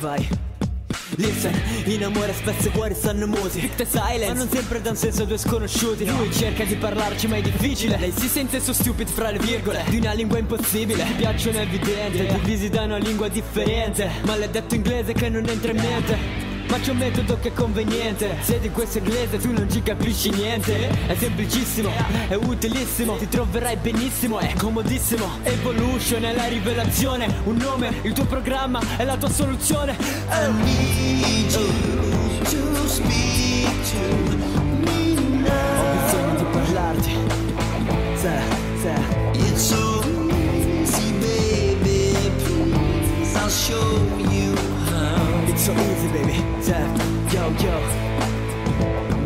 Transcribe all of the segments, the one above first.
Vai. Listen, in amore spesso i cuori stanno muti. Pick the silence, ma non sempre dà un senso a due sconosciuti. Lui cerca di parlarci ma è difficile. Lei si sente so stupid fra le virgole di una lingua impossibile. Ti piacciono è evidente, divisi da una lingua differente. Maledetto inglese che non entra in mente. Ma c'è un metodo che è conveniente. Se di questo inglese tu non ci capisci niente. È semplicissimo, è utilissimo. Ti troverai benissimo, è comodissimo. Evolution è la rivelazione. Un nome, il tuo programma è la tua soluzione. I need you to speak to me now. Ho bisogno di parlarti. It's so easy, baby, please, I'll show you how. It's so easy, baby. Yo, yo.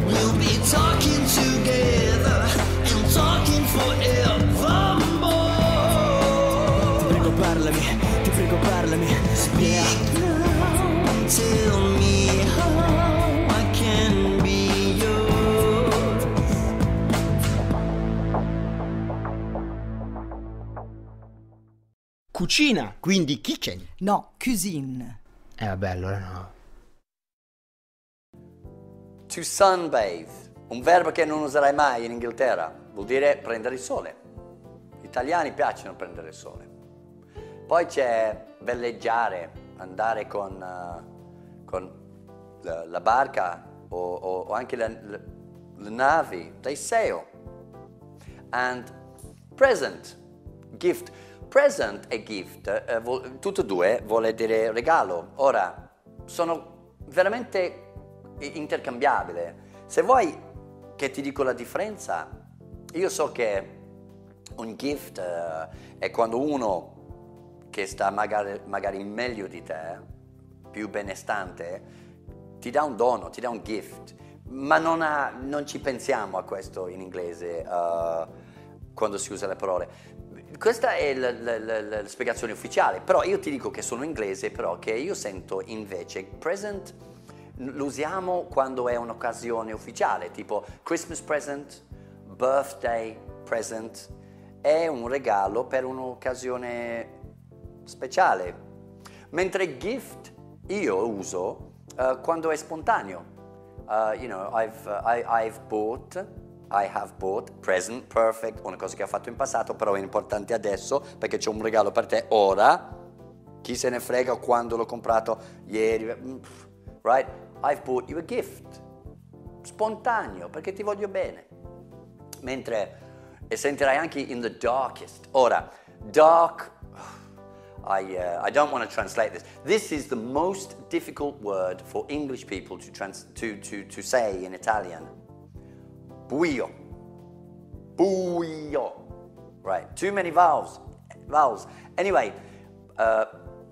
We'll be talking together and talking forevermore. Ti prego parlami. Speak now, tell me how I can be yours. Cucina, quindi kitchen. No, cuisine. Vabbè, allora no. To sunbathe, un verbo che non userai mai in Inghilterra, vuol dire prendere il sole. Gli italiani piacciono prendere il sole. Poi c'è velleggiare, andare con la barca o anche le navi, they sail. And present, gift. Present e gift, tutte e due vuole dire regalo. Ora, sono veramente intercambiabili. Se vuoi che ti dico la differenza, io so che un gift è quando uno che sta magari meglio di te, più benestante, ti dà un dono, ti dà un gift, ma non ci pensiamo a questo in inglese quando si usa le parole. Questa è la spiegazione ufficiale, però io ti dico che sono inglese, però che io sento invece present lo usiamo quando è un'occasione ufficiale, tipo Christmas present, birthday present, è un regalo per un'occasione speciale. Mentre gift io uso quando è spontaneo. You know, I have bought, present, perfect, una cosa che ho fatto in passato, però è importante adesso perché c'è un regalo per te ora. Chi se ne frega quando l'ho comprato ieri, right? I've bought you a gift. Spontaneo, perché ti voglio bene. Mentre, e sentirai anche in the darkest. Ora, dark, I don't want to translate this. This is the most difficult word for English people to say in Italian. Buio. Buio. Right, too many vowels. Anyway,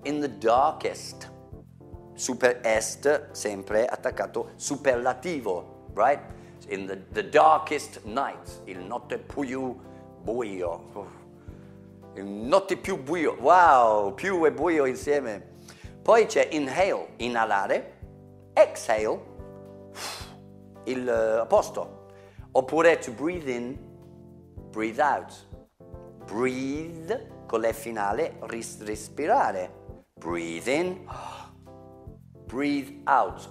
in the darkest. Super est, sempre attaccato, superlativo, right? In the darkest night, il notte più buio. Il notte più buio, wow, più e buio insieme. Poi c'è inhale, inalare, exhale, il opposto. Oppure to breathe in, breathe out. Breathe, con le finale, respirare. Breathe in, breathe out.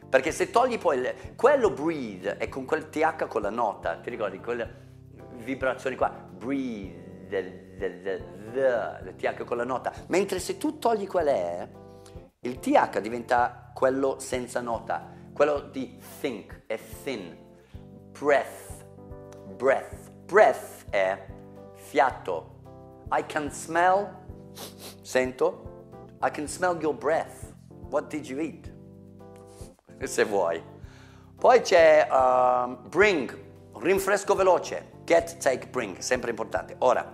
Perché se togli poi quello breathe è con quel TH con la nota, ti ricordi quelle vibrazioni qua? Breathe, il TH con la nota. Mentre se tu togli quelle, il TH diventa quello senza nota, quello di think, è thin. Breath è fiato. I can smell, sento, I can smell your breath. What did you eat? Se vuoi. Poi c'è bring, rinfresco veloce. Get, take, bring, sempre importante. Ora,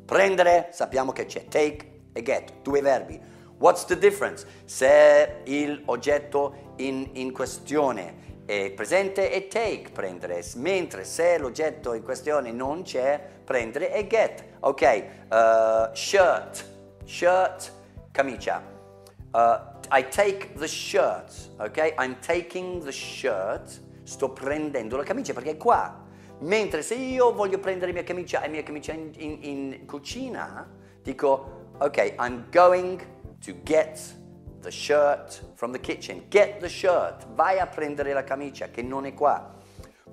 prendere, sappiamo che c'è take e get, due verbi. What's the difference? Se il oggetto in questione è presente è take, prendere, mentre se l'oggetto in questione non c'è, prendere è get. Ok, shirt, camicia. I take the shirt, ok? I'm taking the shirt, sto prendendo la camicia perché è qua. Mentre se io voglio prendere mia camicia in cucina, dico, ok, I'm going to get the shirt from the kitchen. Get the shirt. Vai a prendere la camicia che non è qua.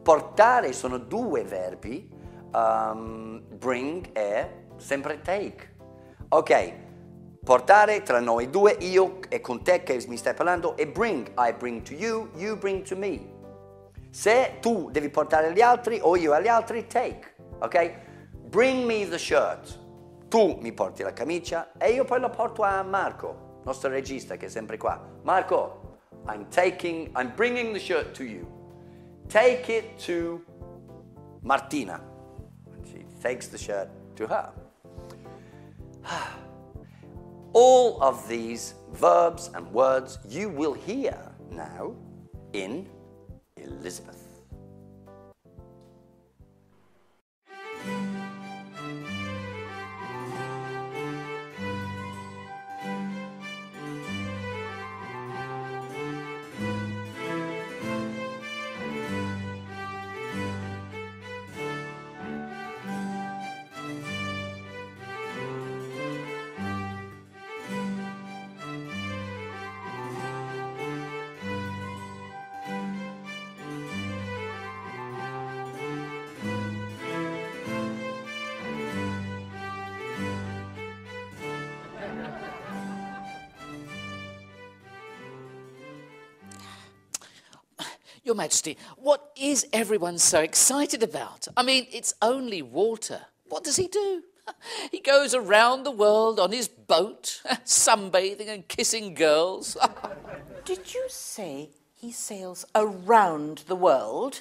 Portare sono due verbi. Bring e sempre take. Ok, portare tra noi due, io e con te che mi stai parlando, e bring, I bring to you, you bring to me. Se tu devi portare agli altri o io agli altri, take, ok? Bring me the shirt. Tu mi porti la camicia e io poi la porto a Marco, nostro regista che è sempre qua. Marco, I'm bringing the shirt to you. Take it to Martina. She takes the shirt to her. All of these verbs and words you will hear now in Elizabeth. Your Majesty, what is everyone so excited about? I mean, it's only Walter. What does he do? He goes around the world on his boat, sunbathing and kissing girls. Did you say he sails around the world?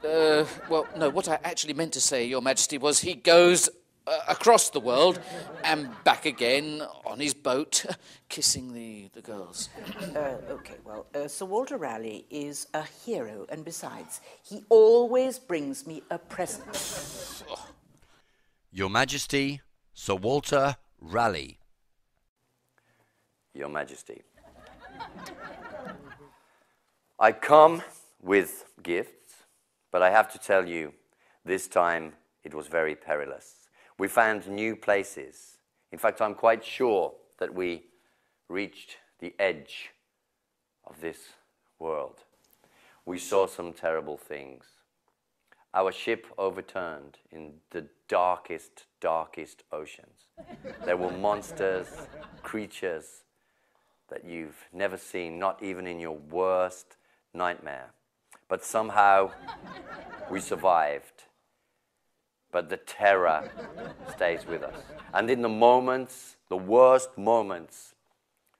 Well, no, what I actually meant to say, Your Majesty, was he goes across the world and back again on his boat, kissing the girls. Okay, well, Sir Walter Raleigh is a hero, and besides, he always brings me a present. Your Majesty, Sir Walter Raleigh. Your Majesty, I come with gifts, but I have to tell you, this time it was very perilous. We found new places. In fact, I'm quite sure that we reached the edge of this world. We saw some terrible things. Our ship overturned in the darkest, darkest oceans. There were monsters, creatures that you've never seen, not even in your worst nightmare. But somehow we survived. But the terror stays with us. And in the moments, the worst moments,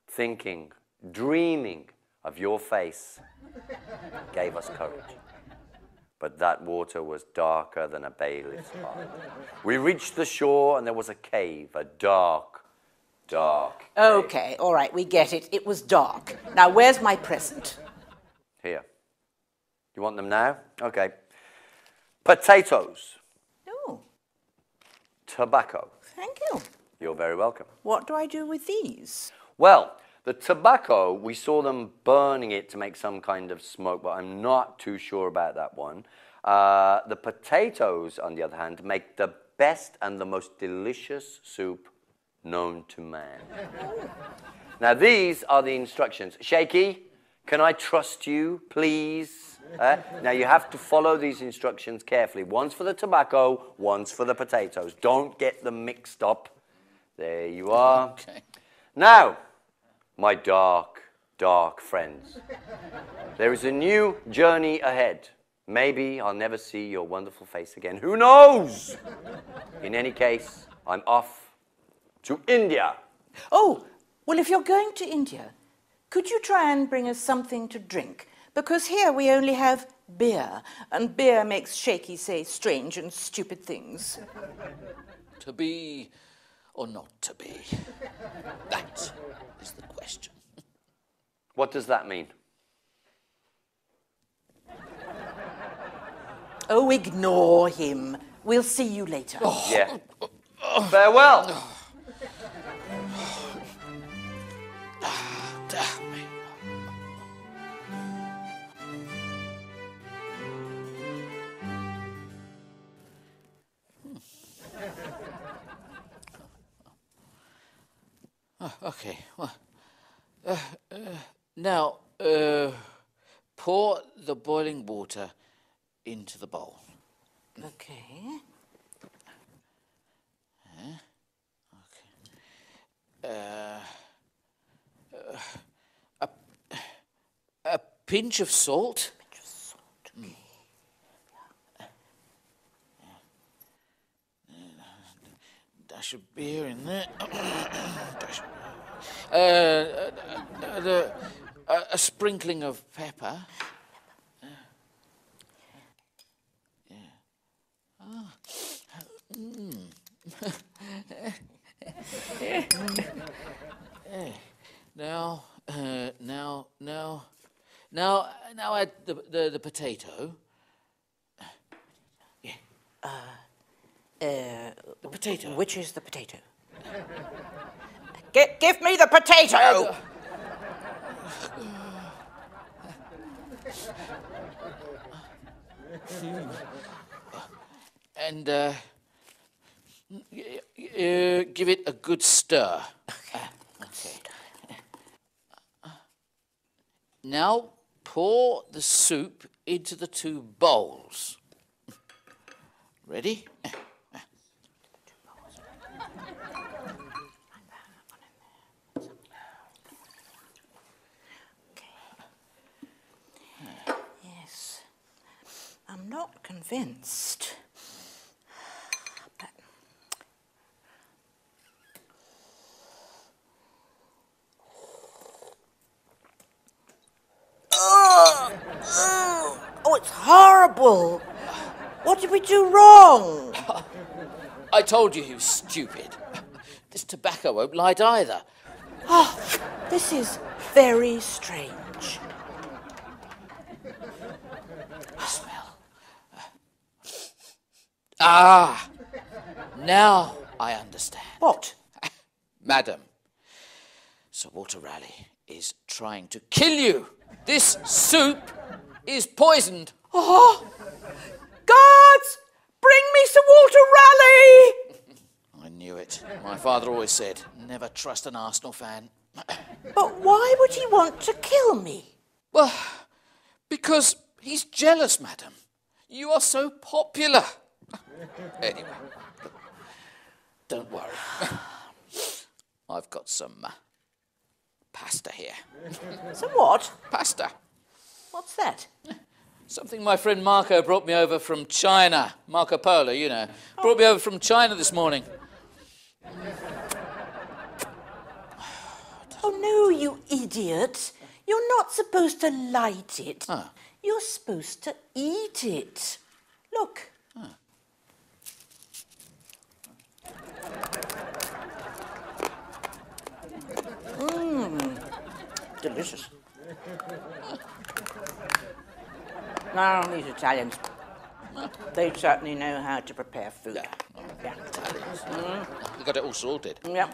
thinking, dreaming of your face gave us courage. But that water was darker than a bailiff's heart. We reached the shore and there was a cave, a dark, dark cave. Okay, all right, we get it. It was dark. Now, where's my present? Here. You want them now? Okay. Potatoes. Oh, Tobacco. thank you. You're very welcome. What do I do with these? Well, the tobacco, we saw them burning it to make some kind of smoke, but I'm not too sure about that one. The potatoes, on the other hand, make the best and the most delicious soup known to man. Now, these are the instructions. Shaky, can I trust you, please? Now, you have to follow these instructions carefully. One's for the tobacco, one's for the potatoes. Don't get them mixed up. There you are. Okay. Now, my dark, dark friends, there is a new journey ahead. Maybe I'll never see your wonderful face again. Who knows? In any case, I'm off to India. Oh, well, if you're going to India, could you try and bring us something to drink? Because here we only have beer, and beer makes Shaky say strange and stupid things. To be or not to be? That is the question. What does that mean? Oh, ignore him. We'll see you later. Yeah. Farewell. Damn me. Okay, well, Now, pour the boiling water into the bowl. Okay. A pinch of salt. Dash of beer in there. A sprinkling of pepper. Now add the potato. The potato. Which is the potato? Give me the potato! And give it a good stir. Okay. Now pour the soup into the 2 bowls. Ready? Yes. I'm not convinced. But oh, it's horrible. What did we do wrong? I told you he was stupid. This tobacco won't light either. Oh, this is very strange. Smell. Ah! Now I understand. What? Madam, Sir Walter Raleigh is trying to kill you. This soup is poisoned. Oh! Guards! Bring me Sir Walter Raleigh! I knew it. My father always said, never trust an Arsenal fan. But why would he want to kill me? Well, because he's jealous, madam. You are so popular. Anyway, don't worry. I've got some pasta here. Some what? Pasta. What's that? Something my friend Marco brought me over from China. Marco Polo, you know. Brought me over from China this morning. Oh, no, you idiot. You're not supposed to light it. Ah. You're supposed to eat it. Look. Delicious. Now, these Italians, they certainly know how to prepare food. Yeah. Italians. You got it all sorted. Yeah.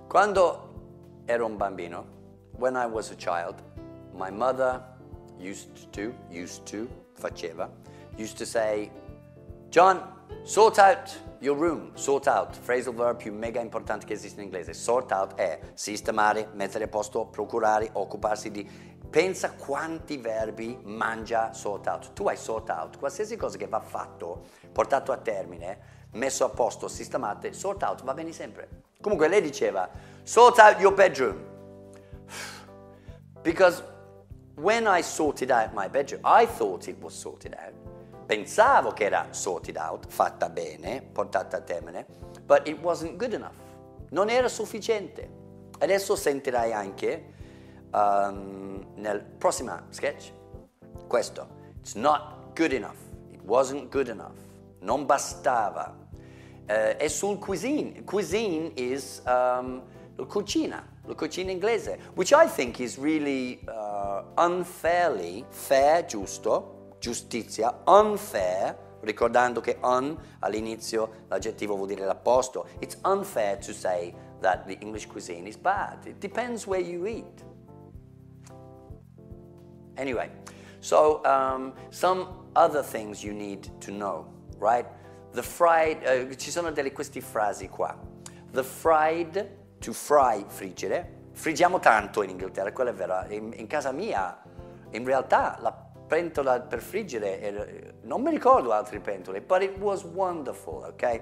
Quando ero un bambino, when I was a child, my mother used to say, John, sort out your room, sort out, phrasal verb più mega importante che esiste in inglese. Sort out è sistemare, mettere a posto, procurare, occuparsi di. Pensa quanti verbi mangia sort out. Tu hai sort out, qualsiasi cosa che va fatto, portato a termine, messo a posto, sistemate, sort out, va bene sempre. Comunque lei diceva, sort out your bedroom. Because when I sorted out my bedroom, I thought it was sorted out. Pensavo che era sorted out, fatta bene, portata a termine, but it wasn't good enough. Non era sufficiente. Adesso sentirai anche nel prossimo sketch questo. It's not good enough. It wasn't good enough. Non bastava. E sul cuisine. Cuisine is la cucina inglese, which I think is really unfairly, fair, giusto, giustizia, unfair, ricordando che all'inizio l'aggettivo vuol dire l'opposto. It's unfair to say that the English cuisine is bad. It depends where you eat. Anyway, so some other things you need to know, right? The fried, ci sono queste frasi qua. The fried, to fry, friggere. Friggiamo tanto in Inghilterra, quello è vero. In casa mia, in realtà, la pentola per friggere, non mi ricordo altre pentole, but it was wonderful, okay?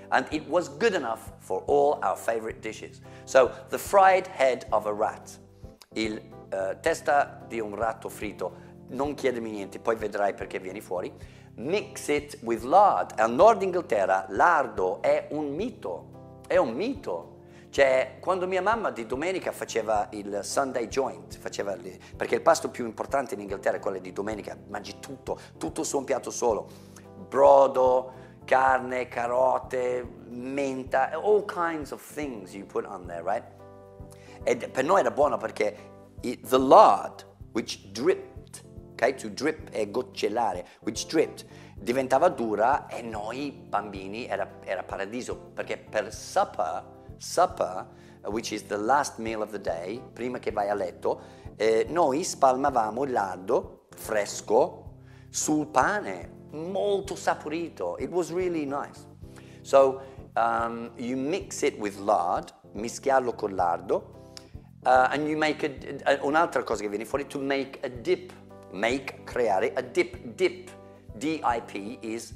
And it was good enough for all our favorite dishes. So, the fried head of a rat, il testa di un ratto fritto, non chiedermi niente, poi vedrai perché vieni fuori. Mix it with lard. Al nord Inghilterra lardo è un mito, Cioè, quando mia mamma di domenica faceva il Sunday joint, perché il pasto più importante in Inghilterra è quello di domenica, mangi tutto su un piatto solo, brodo, carne, carote, menta, all kinds of things you put on there, right? E per noi era buono perché the lard, which dripped, okay, to drip è goccellare, which dripped, diventava dura e noi bambini era paradiso, perché per supper, which is the last meal of the day, prima che vai a letto, noi spalmavamo il lardo fresco sul pane, molto saporito. It was really nice. So you mix it with lard, mischiarlo con lardo, and you make un'altra cosa che viene fuori, to make a dip, creare a dip, D-I-P is,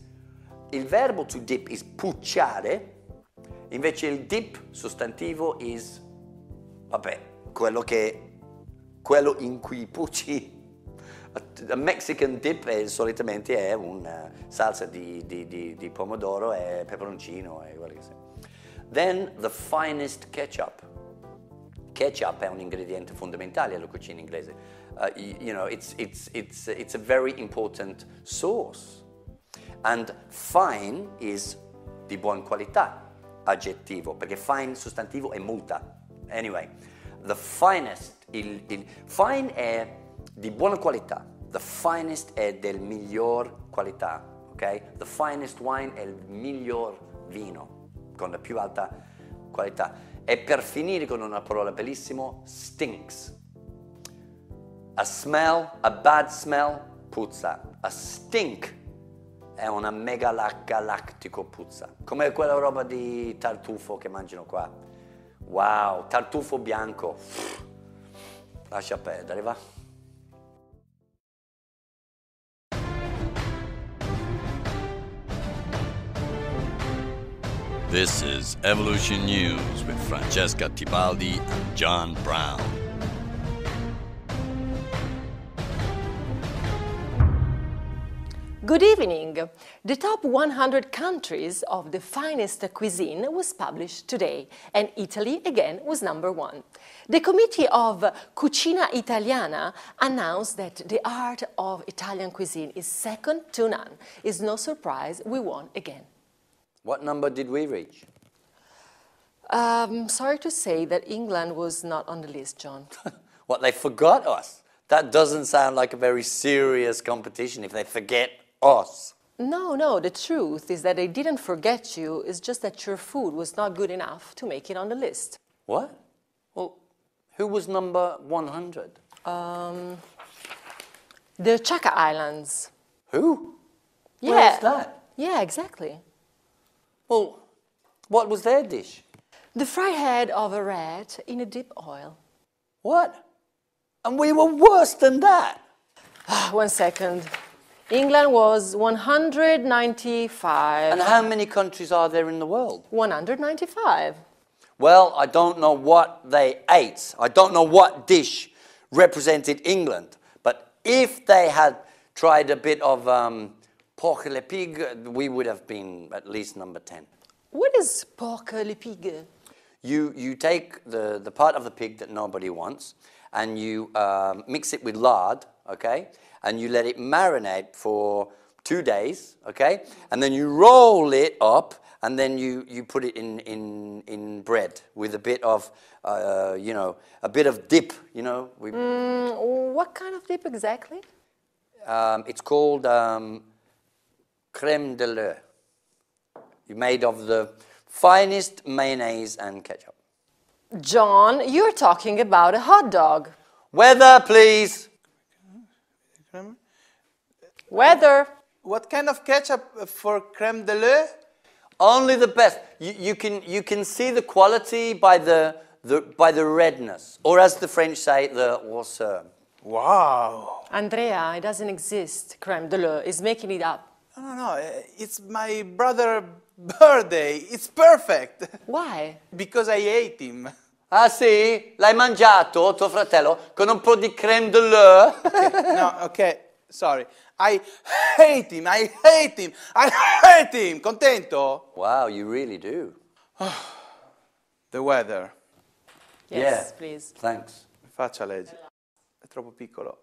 il verbo to dip is pucciare. Invece il dip sostantivo is, quello in cui pucci. A Mexican dip solitamente è una salsa di pomodoro e peperoncino e quello che sia. Then the finest ketchup. Ketchup è un ingrediente fondamentale alla cucina inglese. You know, it's a very important sauce. And fine is di buona qualità. Aggettivo, perché fine sostantivo è multa. Anyway, the finest, il fine è di buona qualità, the finest è del miglior qualità, ok? The finest wine è il miglior vino, con la più alta qualità. E per finire con una parola bellissima, stinks. A bad smell, puzza. A stink è una mega galattico puzza, come quella roba di tartufo che mangiano qua. Wow, tartufo bianco. Lascia perdere, va. This is Evolution News with Francesca Tibaldi and John Brown. Good evening. The top 100 countries of the finest cuisine was published today, and Italy again was number one. The committee of Cucina Italiana announced that the art of Italian cuisine is second to none. It's no surprise we won again. What number did we reach? Sorry to say that England was not on the list, John. What, they forgot us? That doesn't sound like a very serious competition if they forget us. No, the truth is that they didn't forget you. It's just that your food was not good enough to make it on the list. What? Well, who was number 100? The Chaka Islands. Who? Yeah. Where's that? Yeah, exactly. Well, what was their dish? The fried head of a rat in a deep oil. What? And we were worse than that. 1 second. England was 195. And how many countries are there in the world? 195. Well, I don't know what they ate. I don't know what dish represented England. But if they had tried a bit of porc à la pig, we would have been at least number 10. What is porc à la pig? You take the part of the pig that nobody wants, and you mix it with lard, okay? And you let it marinate for 2 days, okay? And then you roll it up, and then you put it in bread with a bit of, you know, a bit of dip, you know. What kind of dip exactly? It's called crème de l'œuf. Made of the finest mayonnaise and ketchup. John, you're talking about a hot dog. Weather, please. Weather. What kind of ketchup for creme de lait? Only the best. You can see the quality by the redness, or as the French say, the hausseur. Wow. Andrea, it doesn't exist, creme de lait. He's making it up. No, it's my brother's birthday. It's perfect. Why? Because I ate him. Ah sì? L'hai mangiato, tuo fratello, con un po' di creme de lait? No, okay, sorry. I hate him. I hate him. I hate him. Contento? Wow, you really do. The weather. Yes, Yeah. please. Thanks. Faccia leggere. È troppo piccolo.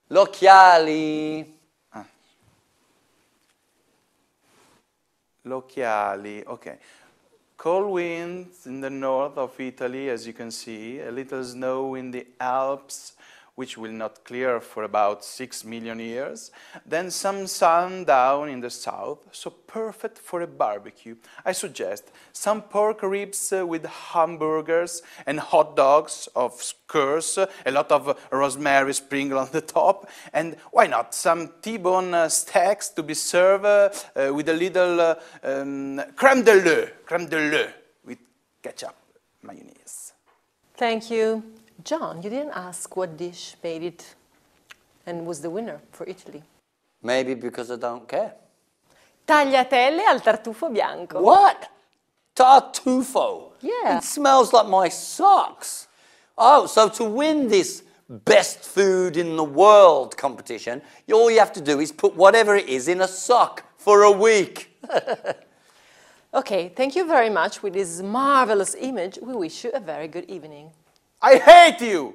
L'occhiali. L'occhiali, okay. Cold winds in the north of Italy, as you can see, a little snow in the Alps, which will not clear for about 6 million years, then some sun down in the south, so perfect for a barbecue. I suggest some pork ribs with hamburgers and hot dogs of Corso, a lot of rosemary sprinkled on the top, and why not some T-bone steaks to be served with a little crème de lait with ketchup, mayonnaise. Thank you. John, you didn't ask what dish made it and was the winner for Italy. Maybe because I don't care. Tagliatelle al tartufo bianco. What? Tartufo? Yeah. It smells like my socks. Oh, so to win this best food in the world competition, all you have to do is put whatever it is in a sock for a week. Okay, thank you very much. With this marvelous image, we wish you a very good evening. I hate you!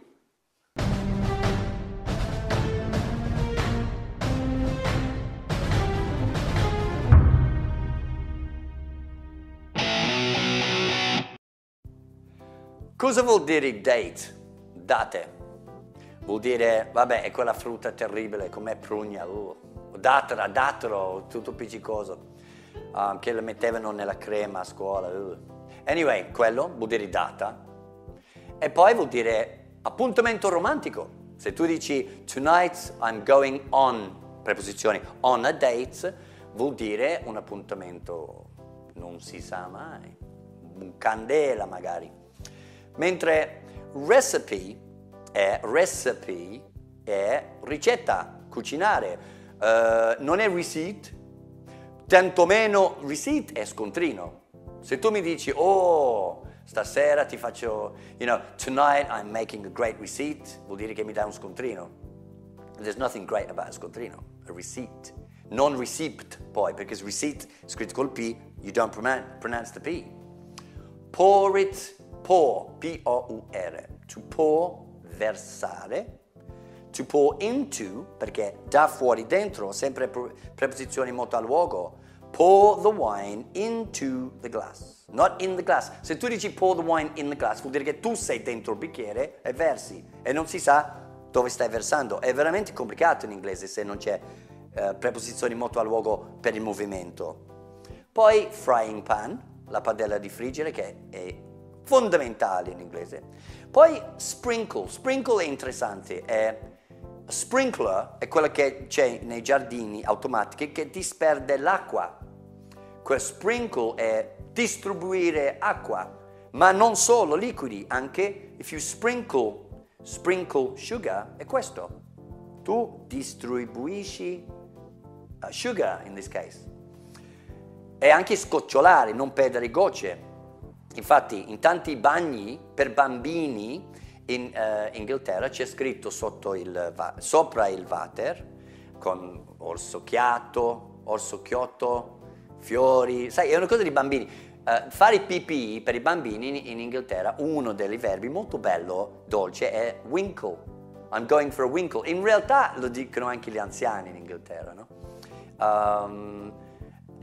Cosa vuol dire date? Date. Vuol dire, vabbè, è quella frutta terribile, com'è prugna, dattero, tutto appiccicoso, che le mettevano nella crema a scuola. Anyway, quello vuol dire data. E poi vuol dire appuntamento romantico. Se tu dici tonight I'm going on, preposizioni, on a date, vuol dire un appuntamento, non si sa mai, un candela magari. Mentre recipe è ricetta, cucinare, non è receipt, tantomeno receipt è scontrino. Se tu mi dici, oh, stasera ti faccio, tonight I'm making a great receipt, vuol dire che mi dai un scontrino. There's nothing great about a scontrino, a receipt. Non receipt poi, perché receipt scritto col P, you don't pronounce the P. Pour it, pour, P-O-U-R. To pour, versare. To pour into, perché da fuori dentro, sempre preposizioni molto a luogo. Pour the wine into the glass, not in the glass. Se tu dici pour the wine in the glass, vuol dire che tu sei dentro il bicchiere e versi e non si sa dove stai versando. È veramente complicato in inglese se non c'è preposizioni molto a luogo per il movimento. Poi frying pan, la padella di friggere, che è fondamentale in inglese. Poi sprinkle è interessante, sprinkler è quella che c'è nei giardini automatici che disperde l'acqua. Quel sprinkle è distribuire acqua, ma non solo liquidi, anche if you sprinkle sugar, è questo. Tu distribuisci sugar in this case. E anche scocciolare, non perdere gocce. Infatti in tanti bagni per bambini in Inghilterra c'è scritto sopra il water con orsocchiotto, fiori, sai, è una cosa di bambini. Fare pipì per i bambini in Inghilterra, uno dei verbi molto bello, dolce, è winkle. I'm going for a winkle. In realtà lo dicono anche gli anziani in Inghilterra, no?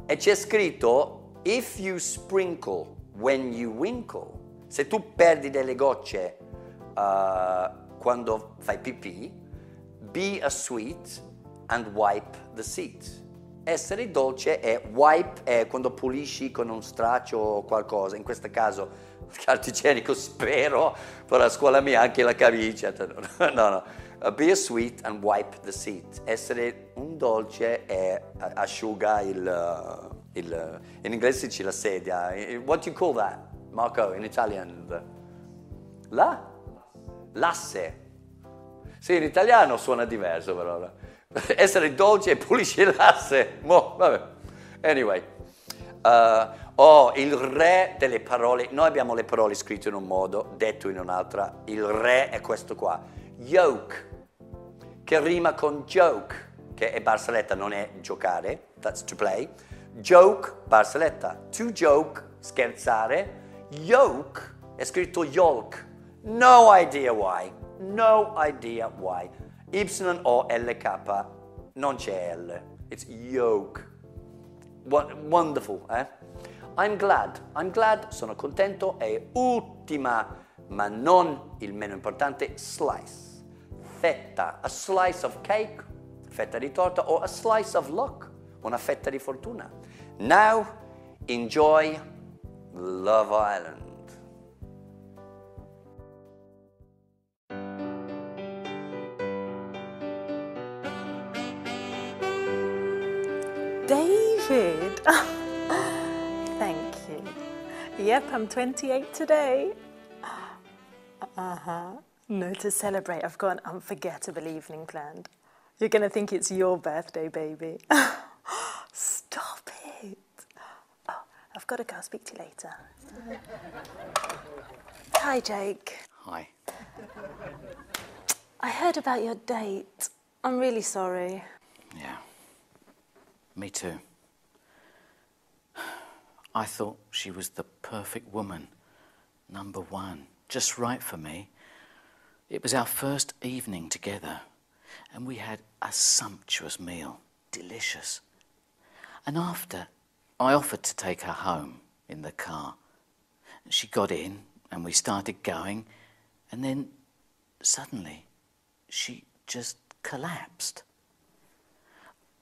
E c'è scritto if you sprinkle when you winkle. Se tu perdi delle gocce quando fai pipì, be a sweet and wipe the seat. Essere dolce è wipe è quando pulisci con un straccio o qualcosa, in questo caso carta igienico spero, per la scuola mia anche la camicia. No. Be a sweet and wipe the seat. Essere un dolce e asciuga in inglese si dice la sedia. What do you call that, Marco, in Italian? L'asse. Sì, in italiano suona diverso però. Essere dolce e pulisce l'asse. Vabbè. Anyway. Il re delle parole. Noi abbiamo le parole scritte in un modo, detto in un'altra. Il re è questo qua. Yoke. Che rima con joke, che è barzelletta, non è giocare, that's to play. Joke, barzelletta. To joke, scherzare. Yoke è scritto yolk. No idea why. No idea why. Y-O-L-K, non c'è L. It's yoke. Wonderful, eh? I'm glad, sono contento. E ultima, ma non il meno importante, slice. Fetta, a slice of cake, fetta di torta, o a slice of luck, una fetta di fortuna. Now, enjoy Love Island. David! Thank you. Yep, I'm 28 today. No, to celebrate, I've got an unforgettable evening planned. You're going to think it's your birthday, baby. Stop it. Oh, I've got to go. I'll speak to you later. Hi, Jake. Hi. I heard about your date. I'm really sorry. Yeah. Me too. I thought she was the perfect woman. Number one. Just right for me. It was our first evening together, and we had a sumptuous meal. Delicious. And after, I offered to take her home in the car. She got in, and we started going, and then suddenly she just collapsed.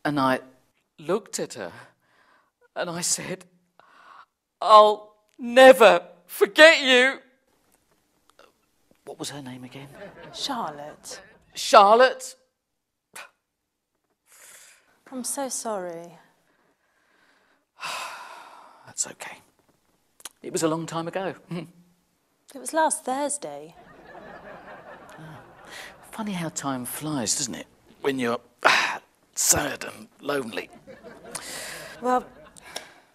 And I looked at her, and I said, "I'll never forget you." What was her name again? Charlotte. Charlotte? I'm so sorry. That's okay. It was a long time ago. It was last Thursday. Funny how time flies, doesn't it? When you're sad and lonely. Well,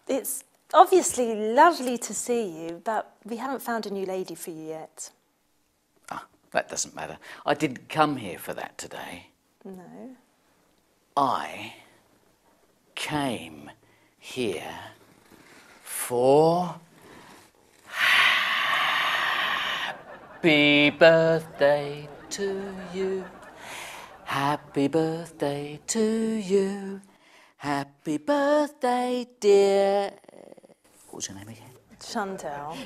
it's obviously lovely to see you, but we haven't found a new lady for you yet. That doesn't matter. I didn't come here for that today. No. I came here for happy birthday to you. Happy birthday to you. Happy birthday, dear. What was your name again? Chantal.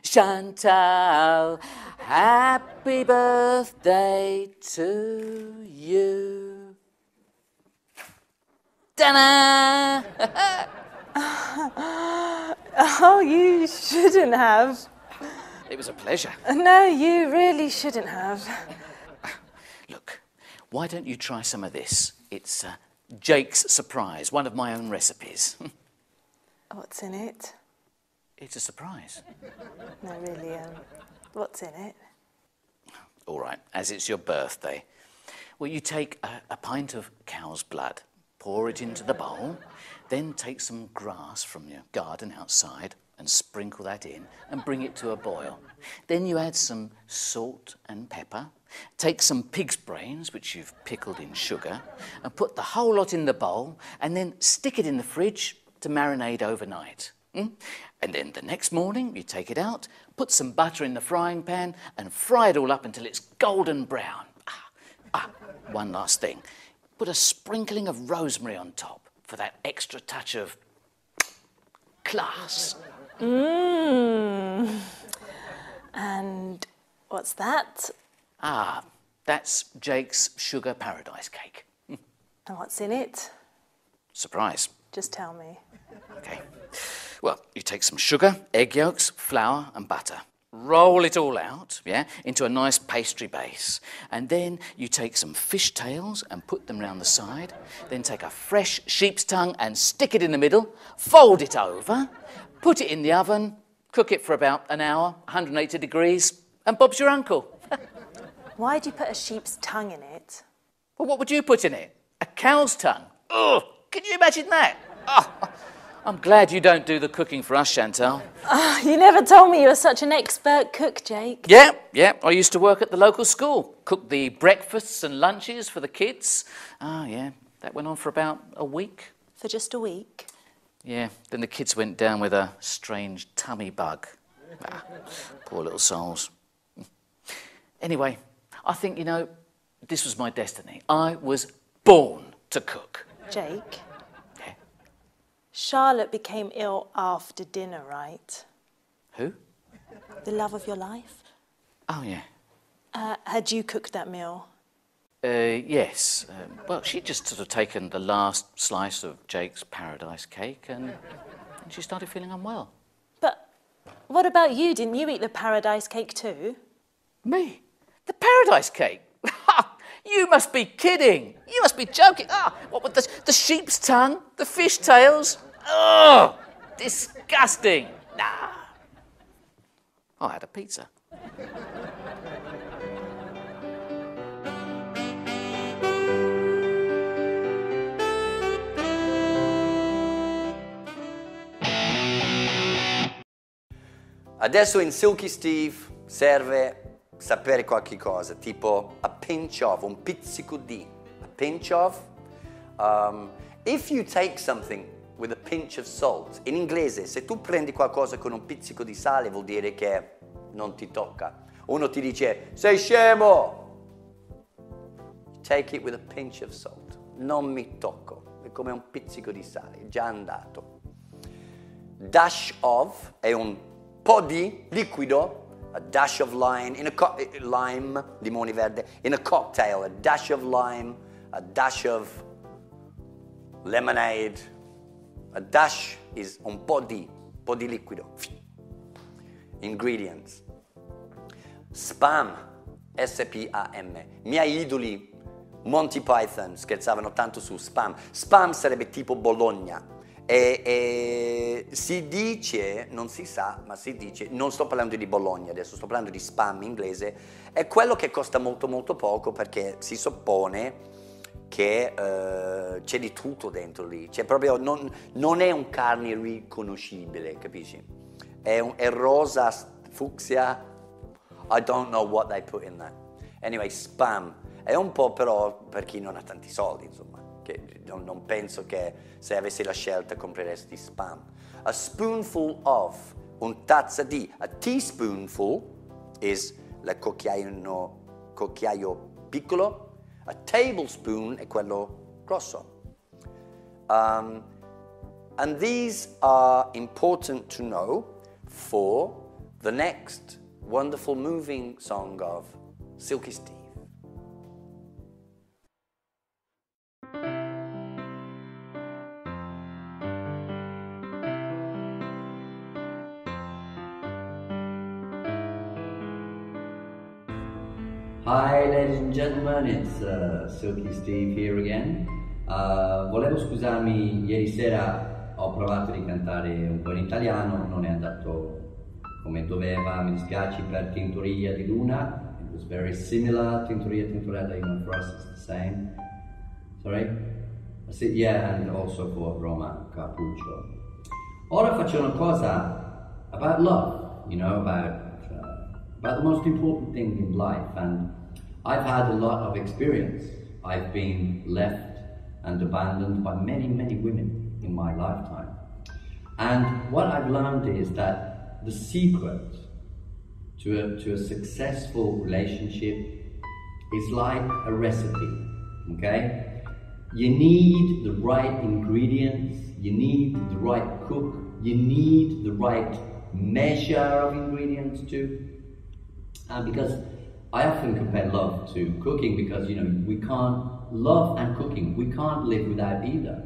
Chantal, happy birthday to you. Ta-da! Oh, you shouldn't have. It was a pleasure. No, you really shouldn't have. Look, why don't you try some of this? It's Jake's surprise, one of my own recipes. What's in it? It's a surprise. No, really, what's in it? All right, as it's your birthday. Well, you take a pint of cow's blood, pour it into the bowl, then take some grass from your garden outside and sprinkle that in and bring it to a boil. Then you add some salt and pepper, take some pig's brains, which you've pickled in sugar, and put the whole lot in the bowl, and then stick it in the fridge to marinate overnight. And then the next morning, you take it out, put some butter in the frying pan, and fry it all up until it's golden brown. One last thing. Put a sprinkling of rosemary on top for that extra touch of class. And what's that? That's Jake's sugar paradise cake. And what's in it? Surprise. Just tell me. Okay. Well, you take some sugar, egg yolks, flour and butter. Roll it all out, yeah, into a nice pastry base. And then you take some fish tails and put them round the side. Then take a fresh sheep's tongue and stick it in the middle. Fold it over. Put it in the oven. Cook it for about an hour, 180 degrees. And Bob's your uncle. Why do you put a sheep's tongue in it? Well, what would you put in it? A cow's tongue. Ugh, can you imagine that? Oh, I'm glad you don't do the cooking for us, Chantal. Oh, you never told me you were such an expert cook, Jake. Yeah. I used to work at the local school. Cook the breakfasts and lunches for the kids. Yeah, that went on for about a week. For just a week? Yeah, then the kids went down with a strange tummy bug. Poor little souls. Anyway, I think, this was my destiny. I was born to cook. Jake? Charlotte became ill after dinner, right? Who? The love of your life? Oh, yeah. Had you cooked that meal? Yes. Well, she'd just sort of taken the last slice of Jake's paradise cake and she started feeling unwell. But what about you? Didn't you eat the paradise cake too? Me? The paradise cake? You must be kidding. You must be joking. What with the sheep's tongue, the fish tails? Ugh, disgusting. Nah. I had a pizza. Adesso in Silky Steve serve sapere qualche cosa, tipo a pinch of, un pizzico di. A pinch of. If you take something with a pinch of salt, in inglese, se tu prendi qualcosa con un pizzico di sale vuol dire che non ti tocca. Uno ti dice, sei scemo! Take it with a pinch of salt. Non mi tocco, è come un pizzico di sale, è già andato. Dash of è un po' di liquido. A dash of lime, lime, limone verde, in a cocktail, a dash of lime, a dash of lemonade. A dash is un po' di liquido. Ingredients. Spam, S-P-A-M. Miei idoli, Monty Python, scherzavano tanto su spam. Spam sarebbe tipo Bologna. E si dice, non si sa, ma si dice, non sto parlando di Bologna adesso, sto parlando di spam inglese, è quello che costa molto molto poco perché si suppone che c'è di tutto dentro lì, c'è proprio, non è un carne riconoscibile, capisci? È rosa, fucsia, I don't know what they put in that. Anyway, spam, è un po' però per chi non ha tanti soldi, insomma. Non penso che se avessi la scelta compreresti spam. A spoonful of, un tazza di. A teaspoonful is il cucchiaio piccolo. A tablespoon è quello grosso. And these are important to know for the next wonderful moving song of Silky Steve. Hi ladies and gentlemen, it's Silky Steve here again. Volevo scusarmi, ieri sera ho provato di cantare un po' in italiano, non è andato come doveva, mi dispiace per Tintoria di Luna. It was very similar, Tintoria, Tintorella, for us it's the same. Sorry? Yeah, and also for Roma Cappuccio. Ora faccio una cosa about love, about the most important thing in life, and I've had a lot of experience. I've been left and abandoned by many, many women in my lifetime. And what I've learned is that the secret to a successful relationship is like a recipe, okay? You need the right ingredients, you need the right cook, you need the right measure of ingredients too. Because I often compare love to cooking because, we can't, love and cooking, we can't live without either.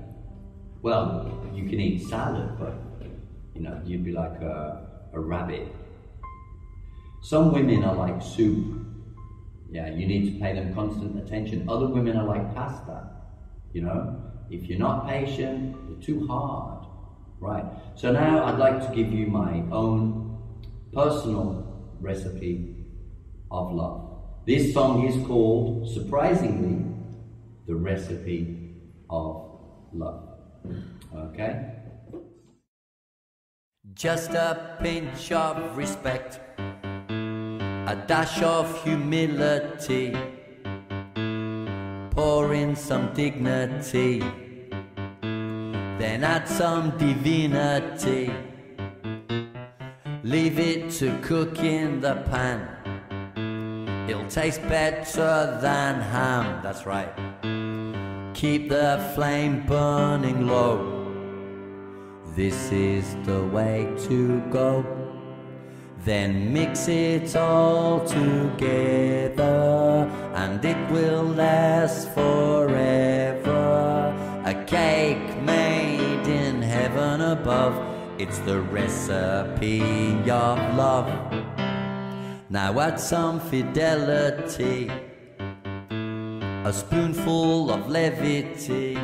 Well, you can eat salad, but You know, you'd be like a rabbit. Some women are like soup. Yeah, you need to pay them constant attention. Other women are like pasta. You know, if you're not patient, you're too hard. Right. So now I'd like to give you my own personal recipe of love. This song is called, surprisingly, The Recipe of Love. Okay? Just a pinch of respect, a dash of humility, pour in some dignity, then add some divinity. Leave it to cook in the pan, it'll taste better than ham, that's right. Keep the flame burning low, this is the way to go. Then mix it all together and it will last forever. A cake made in heaven above, it's the recipe of love. Now add some fidelity, a spoonful of levity,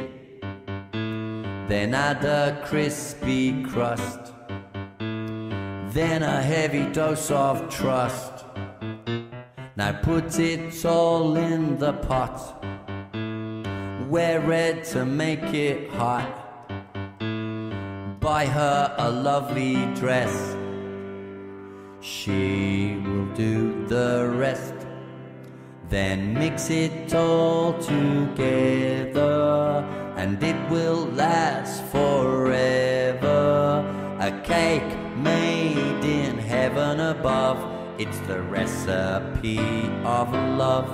then add a crispy crust, then a heavy dose of trust. Now put it all in the pot, we're ready to make it hot. Buy her a lovely dress, she will do the rest. Then mix it all together and it will last forever. A cake made in heaven above, it's the recipe of love.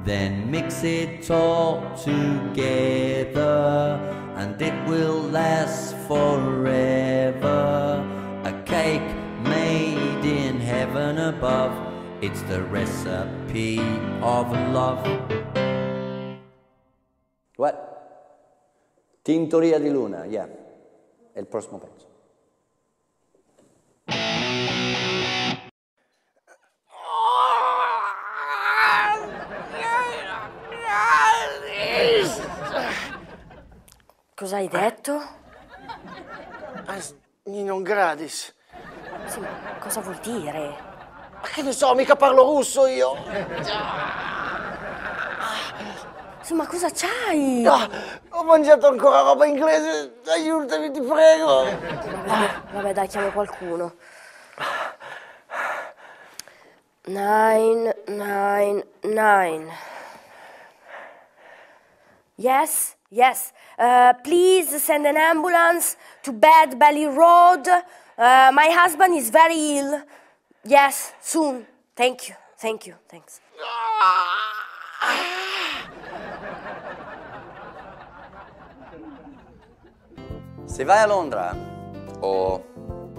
Then mix it all together and it will last forever. A cake made in heaven above, it's the recipe of love. What? Tintoria di luna, yeah. È il prossimo pezzo. Cosa hai detto? Non gratis. Sì, ma cosa vuol dire? Ma che ne so, mica parlo russo io. Sì, ma cosa c'hai? No, ho mangiato ancora roba inglese, aiutami, ti prego. Vabbè, dai, chiamo qualcuno. 999. Yes, yes. Please send an ambulance to Bad Belly Road. My husband is very ill. Yes, soon. Thank you, thanks. Se vai a Londra o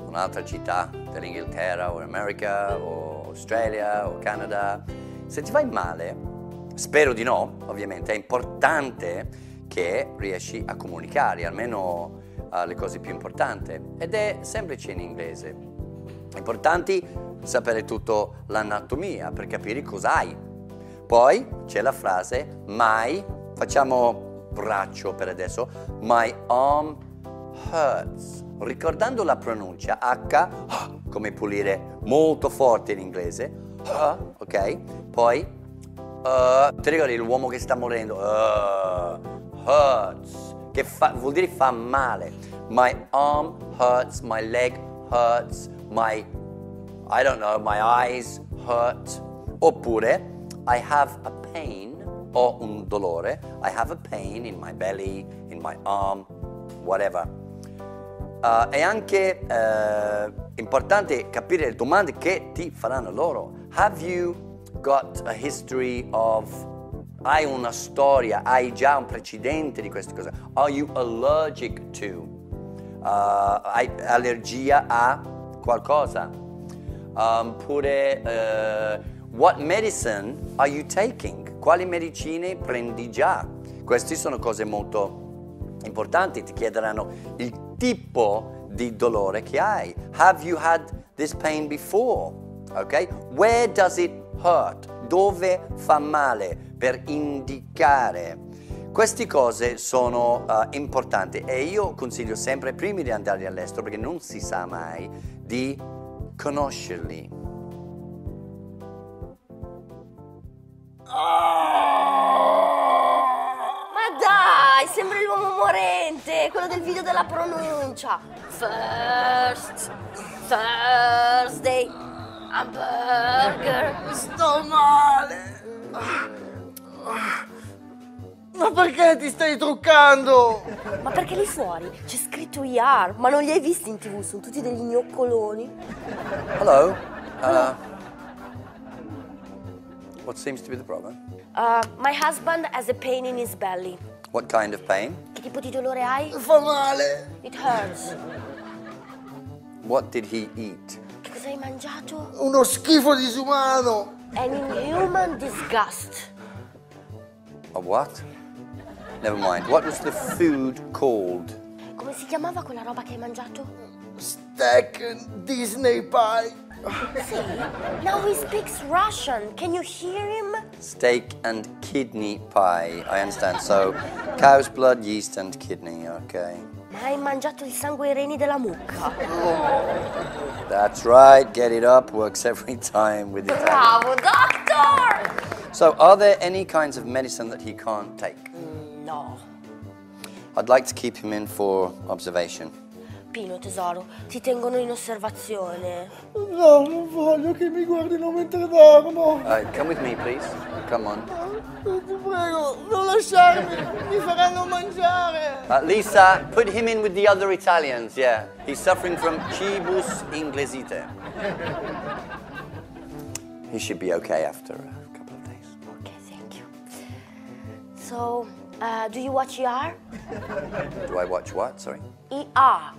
un'altra città dell'Inghilterra o America o Australia o Canada, se ti vai male, spero di no, ovviamente, è importante che riesci a comunicare, almeno le cose più importanti, ed è semplice in inglese. È importante sapere tutto l'anatomia per capire cosa hai. Poi c'è la frase my, facciamo braccio per adesso, my arm hurts. Ricordando la pronuncia H, come pulire molto forte in inglese, ok? Poi, ti ricordi l'uomo che sta morendo? Hurts, che vuol dire fa male. My arm hurts, my leg hurts, my eyes hurt. Oppure, I have a pain, ho un dolore, I have a pain in my belly, in my arm, whatever. È anche importante capire le domande che ti faranno loro. Have you got a history of... Hai una storia, hai già un precedente di queste cose. Are you allergic to? Hai allergia a qualcosa? Oppure, what medicine are you taking? Quali medicine prendi già? Queste sono cose molto importanti. Ti chiederanno il tipo di dolore che hai? Have you had this pain before? Okay? Where does it hurt? Dove fa male? Per indicare. Queste cose sono importanti e io consiglio sempre, prima di andare all'estero, perché non si sa mai, di conoscerli. Ma dai, sembra l'uomo morente, quello del video della pronuncia. First Thursday, hamburger. Sto male. Ma perché ti stai truccando? Ma perché lì fuori c'è scritto IR, ma non li hai visti in TV, sono tutti degli gnoccoloni. Hello. What seems to be the problem? My husband has a pain in his belly. What kind of pain? Che tipo di dolore hai? Fa male. It hurts. What did he eat? Che cosa hai mangiato? Uno schifo disumano. An inhuman disgust. A what? Never mind. What was the food called? Come si chiamava quella roba che hai mangiato? Steak Disney pie. Sì, now he speaks Russian. Can you hear him? Steak and kidney pie. I understand. So, cow's blood, yeast and kidney. Okay. Ma hai mangiato il sangue ai reni della mucca. That's right. Get it up. Works every time with it. Bravo, doctor! So, are there any kinds of medicine that he can't take? No. I'd like to keep him in for observation. Pino, tesoro, ti tengono in osservazione. No, non voglio che mi guardino mentre dormo. Come with me, please. Come on. Ti prego, non lasciarmi, mi faranno mangiare. Lisa, put him in with the other Italians, yeah. He's suffering from cibus inglesite. He should be okay after a couple of days. Okay, thank you. So, do you watch ER? Do I watch what? Sorry? ER.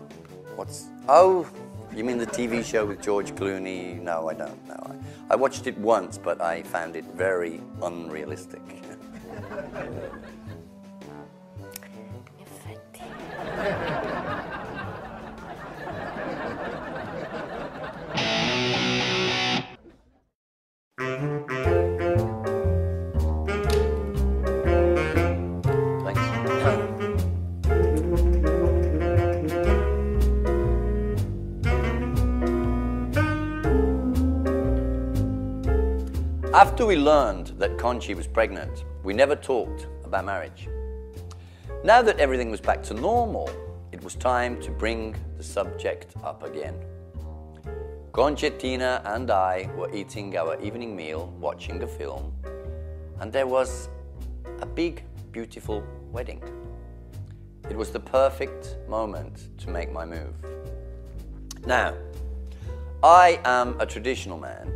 What's... Oh, you mean the TV show with George Clooney? No, I don't. No, I watched it once, but I found it very unrealistic. After we learned that Conchi was pregnant, we never talked about marriage. Now that everything was back to normal, it was time to bring the subject up again. Concettina and I were eating our evening meal, watching a film, and there was a big, beautiful wedding. It was the perfect moment to make my move. Now, I am a traditional man,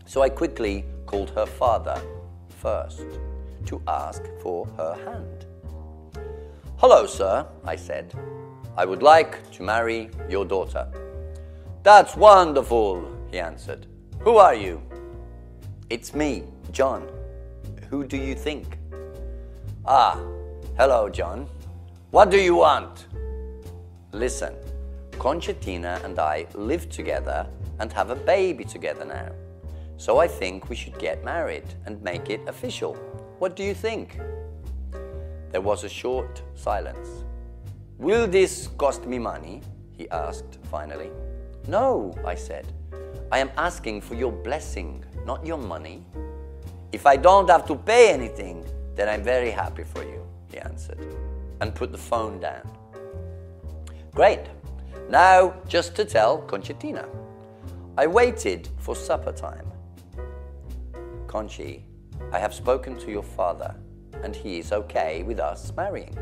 so I quickly called her father first to ask for her hand. "Hello, sir," I said. "I would like to marry your daughter." "That's wonderful," he answered. "Who are you?" "It's me, John. Who do you think?" "Ah, hello, John. What do you want?" "Listen, Concettina and I live together and have a baby together now. So I think we should get married and make it official. What do you think?" There was a short silence. "Will this cost me money?" he asked finally. "No," I said. "I am asking for your blessing, not your money." "If I don't have to pay anything, then I'm very happy for you," he answered, and put the phone down. Great. Now, just to tell Concettina. I waited for supper time. "Conchi, I have spoken to your father, and he is okay with us marrying."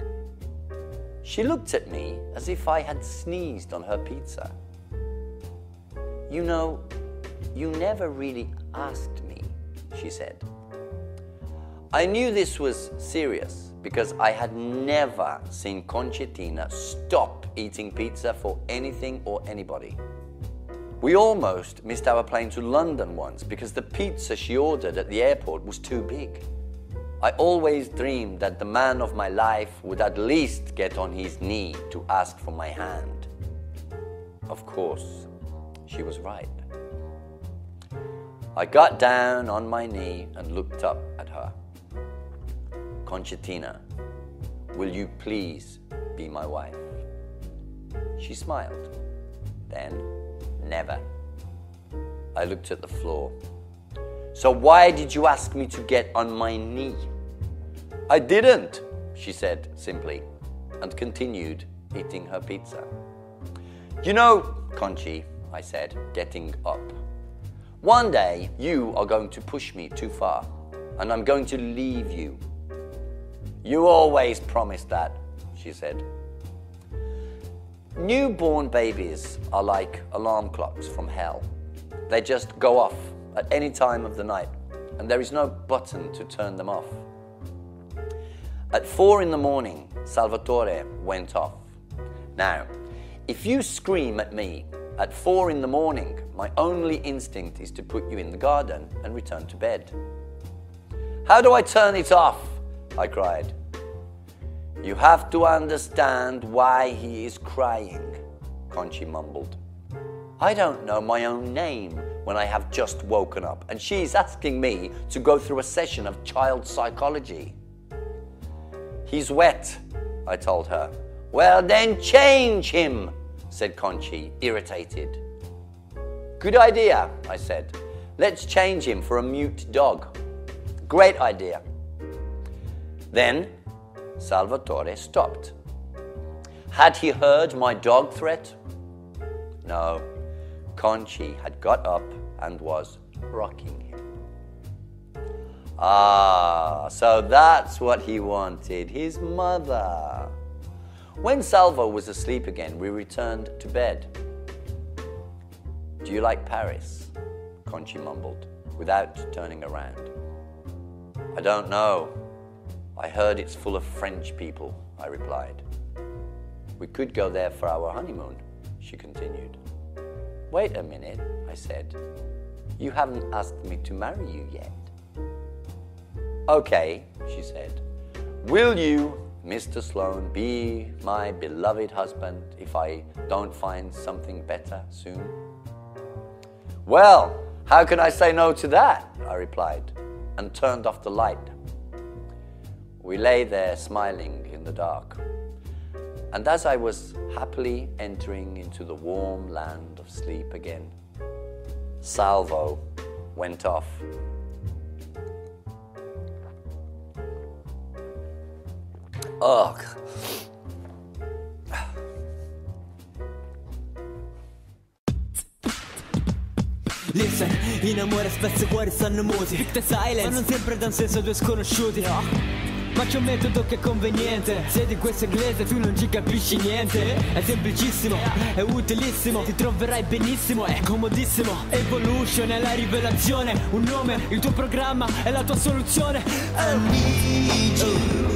She looked at me as if I had sneezed on her pizza. "You know, you never really asked me," she said. I knew this was serious because I had never seen Concettina stop eating pizza for anything or anybody. We almost missed our plane to London once because the pizza she ordered at the airport was too big. I always dreamed that the man of my life would at least get on his knee to ask for my hand. of course, she was right. I got down on my knee and looked up at her. Concertina, will you please be my wife? She smiled. Then, never. I looked at the floor. So why did you ask me to get on my knee? I didn't, she said simply, and continued eating her pizza. You know, Conchi, I said, getting up, one day you are going to push me too far, and I'm going to leave you. You always promised that, she said. Newborn babies are like alarm clocks from hell. They just go off at any time of the night, and there is no button to turn them off. At 4 in the morning, Salvatore went off. Now, if you scream at me at 4 in the morning, my only instinct is to put you in the garden and return to bed. How do I turn it off? I cried. You have to understand why he is crying, Conchi mumbled. I don't know my own name when I have just woken up, and she's asking me to go through a session of child psychology. He's wet, I told her. Well, then change him, said Conchi, irritated. Good idea, I said. Let's change him for a mute dog. Great idea. Then Salvatore stopped. Had he heard my dog threat? No, Conchi had got up and was rocking him. Ah, so that's what he wanted, his mother. When Salvo was asleep again, we returned to bed. Do you like Paris? Conchi mumbled, without turning around. I don't know. I heard it's full of French people, I replied. We could go there for our honeymoon, she continued. Wait a minute, I said. You haven't asked me to marry you yet. Okay, she said. Will you, Mr. Sloan, be my beloved husband if I don't find something better soon? Well, how can I say no to that? I replied, and turned off the light. We lay there smiling in the dark. And as I was happily entering into the warm land of sleep again, Salvo went off. Ugh. Listen, in amore spesso i cuori stanno muti. Pick the silence, ma non sempre da un senso a due sconosciuti, no. Ma c'è un metodo che è conveniente. Se di questo inglese tu non ci capisci niente, è semplicissimo, è utilissimo, ti troverai benissimo, è comodissimo. Evolution è la rivelazione, un nome, il tuo programma è la tua soluzione. I need you.